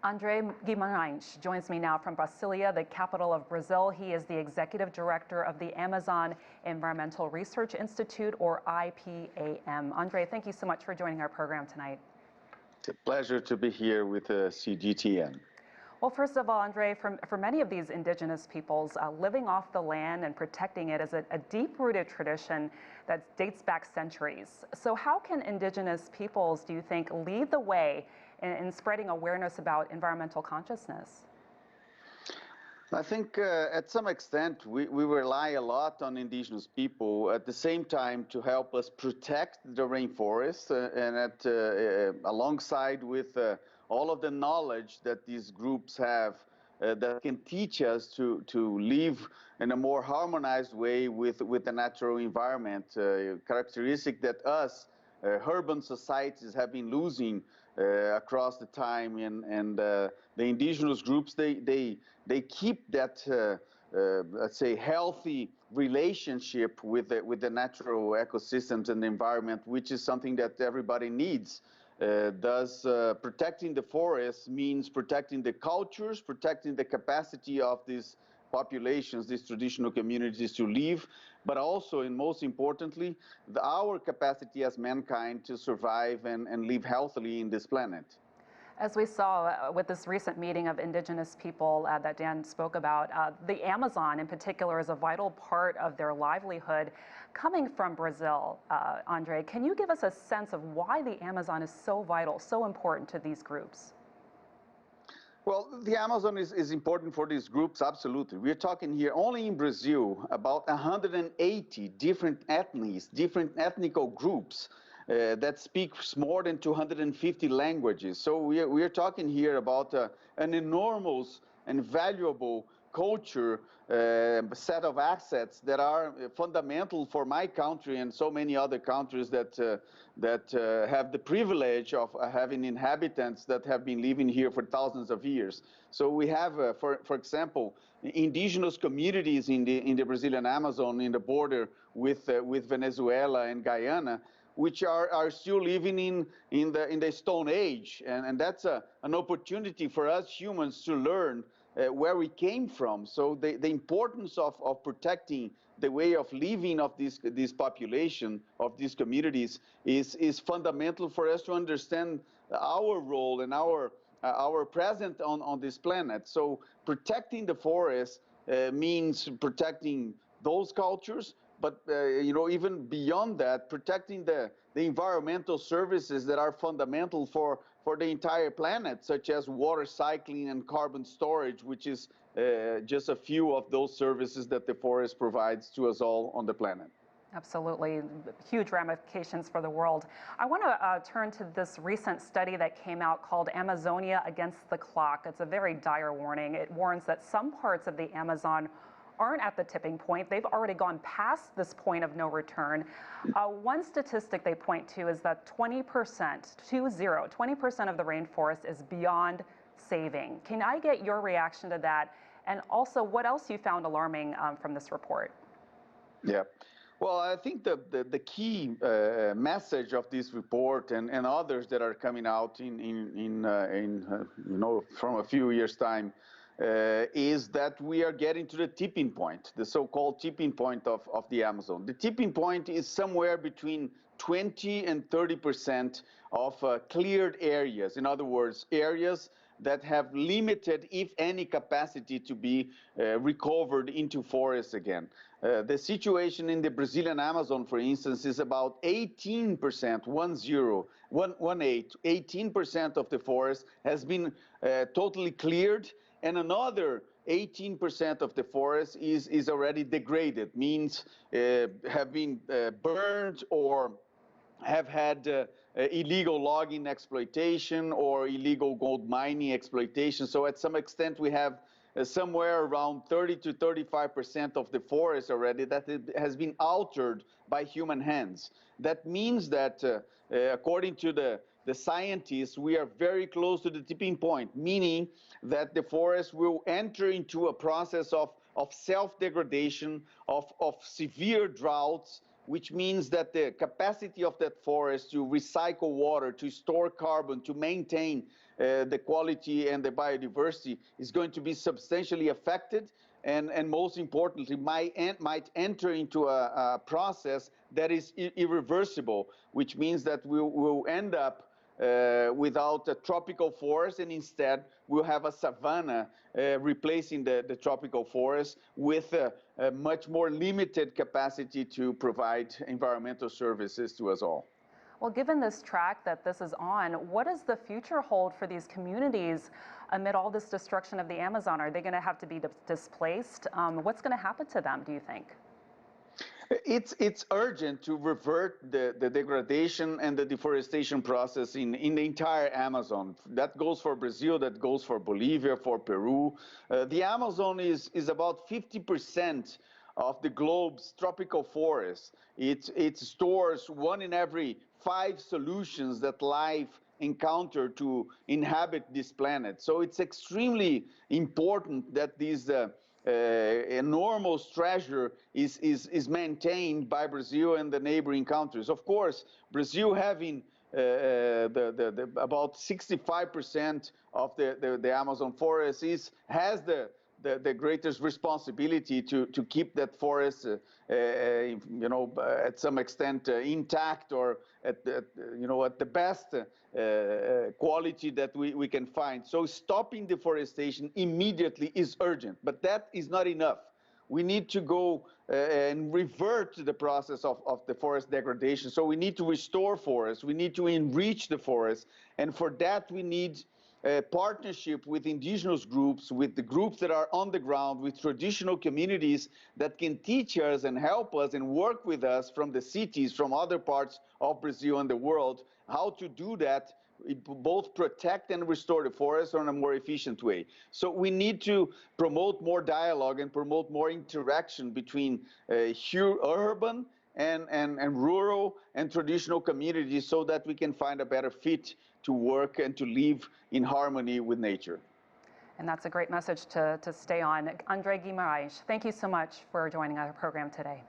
André Guimarães joins me now from Brasilia, the capital of Brazil. He is the executive director of the Amazon Environmental Research Institute, or IPAM. André, thank you so much for joining our program tonight. It's a pleasure to be here with CGTN. Well, first of all, André, for many of these indigenous peoples, living off the land and protecting it is a deep-rooted tradition that dates back centuries. So how can indigenous peoples, do you think, lead the way in spreading awareness about environmental consciousness? I think at some extent we rely a lot on indigenous people at the same time to help us protect the rainforest and alongside with all of the knowledge that these groups have that can teach us to live in a more harmonized way with the natural environment, characteristic that us urban societies have been losing across the time, and the indigenous groups they keep that let's say healthy relationship with the natural ecosystems and the environment, which is something that everybody needs. Protecting the forest means protecting the cultures, protecting the capacity of these populations, these traditional communities to live, but also, and most importantly, our capacity as mankind to survive and live healthily in this planet. As we saw with this recent meeting of indigenous people that Dan spoke about, the Amazon in particular is a vital part of their livelihood. Coming from Brazil, André, can you give us a sense of why the Amazon is so vital, so important to these groups? Well, the Amazon is important for these groups, absolutely. We're talking here only in Brazil about 180 different ethnies, different ethnical groups that speaks more than 250 languages. So we are talking here about an enormous and valuable culture set of assets that are fundamental for my country and so many other countries that have the privilege of having inhabitants that have been living here for thousands of years. So we have, for example, indigenous communities in the Brazilian Amazon, in the border with Venezuela and Guyana, which are still living in the Stone Age, and that's an opportunity for us humans to learn where we came from. So the importance of protecting the way of living of this population, of these communities, is fundamental for us to understand our role and our presence on this planet. So protecting the forest means protecting those cultures, but even beyond that, protecting the environmental services that are fundamental for the entire planet, such as water cycling and carbon storage, which is just a few of those services that the forest provides to us all on the planet. Absolutely, huge ramifications for the world. I want to turn to this recent study that came out called Amazonia Against the Clock. It's a very dire warning. It warns that some parts of the Amazon aren't at the tipping point. They've already gone past this point of no return. One statistic they point to is that 20% of the rainforest is beyond saving. Can I get your reaction to that? And also, what else you found alarming from this report? Yeah. Well, I think the key message of this report and others that are coming out from a few years' time is that we are getting to the tipping point, the so-called tipping point of the Amazon. The tipping point is somewhere between 20 and 30% of cleared areas. In other words, areas that have limited, if any, capacity to be recovered into forests again. The situation in the Brazilian Amazon, for instance, is about 18%, 18% of the forest has been totally cleared, and another 18% of the forest is already degraded, means have been burned or have had illegal logging exploitation or illegal gold mining exploitation. So at some extent we have somewhere around 30 to 35% of the forest already that has been altered by human hands. That means that according to the scientists, we are very close to the tipping point, meaning that the forest will enter into a process of self-degradation, of severe droughts, which means that the capacity of that forest to recycle water, to store carbon, to maintain the quality and the biodiversity is going to be substantially affected, and most importantly, might enter into a process that is irreversible, which means that we'll end up without a tropical forest, and instead we'll have a savanna replacing the tropical forest with a much more limited capacity to provide environmental services to us all. Well, given this track that this is on, what does the future hold for these communities amid all this destruction of the Amazon? Are they going to have to be displaced? What's going to happen to them, do you think? It's urgent to revert the degradation and the deforestation process in the entire Amazon. That goes for Brazil, that goes for Bolivia, for Peru. The Amazon is about 50% of the globe's tropical forest. It stores 1 in every 5 solutions that life encounter to inhabit this planet. So it's extremely important that these enormous treasure is maintained by Brazil and the neighboring countries. Of course, Brazil having about 65% of the Amazon forest has the greatest responsibility to keep that forest, at some extent intact, or at the best quality that we can find. So stopping deforestation immediately is urgent, but that is not enough. We need to go and revert to the process of the forest degradation. So we need to restore forests, we need to enrich the forest, and for that we need partnership with indigenous groups, with the groups that are on the ground, with traditional communities that can teach us and help us and work with us from the cities, from other parts of Brazil and the world, how to do that, both protect and restore the forest in a more efficient way. So we need to promote more dialogue and promote more interaction between urban and rural and traditional communities, so that we can find a better fit to work and to live in harmony with nature. And that's a great message to stay on. André Guimarães, thank you so much for joining our program today.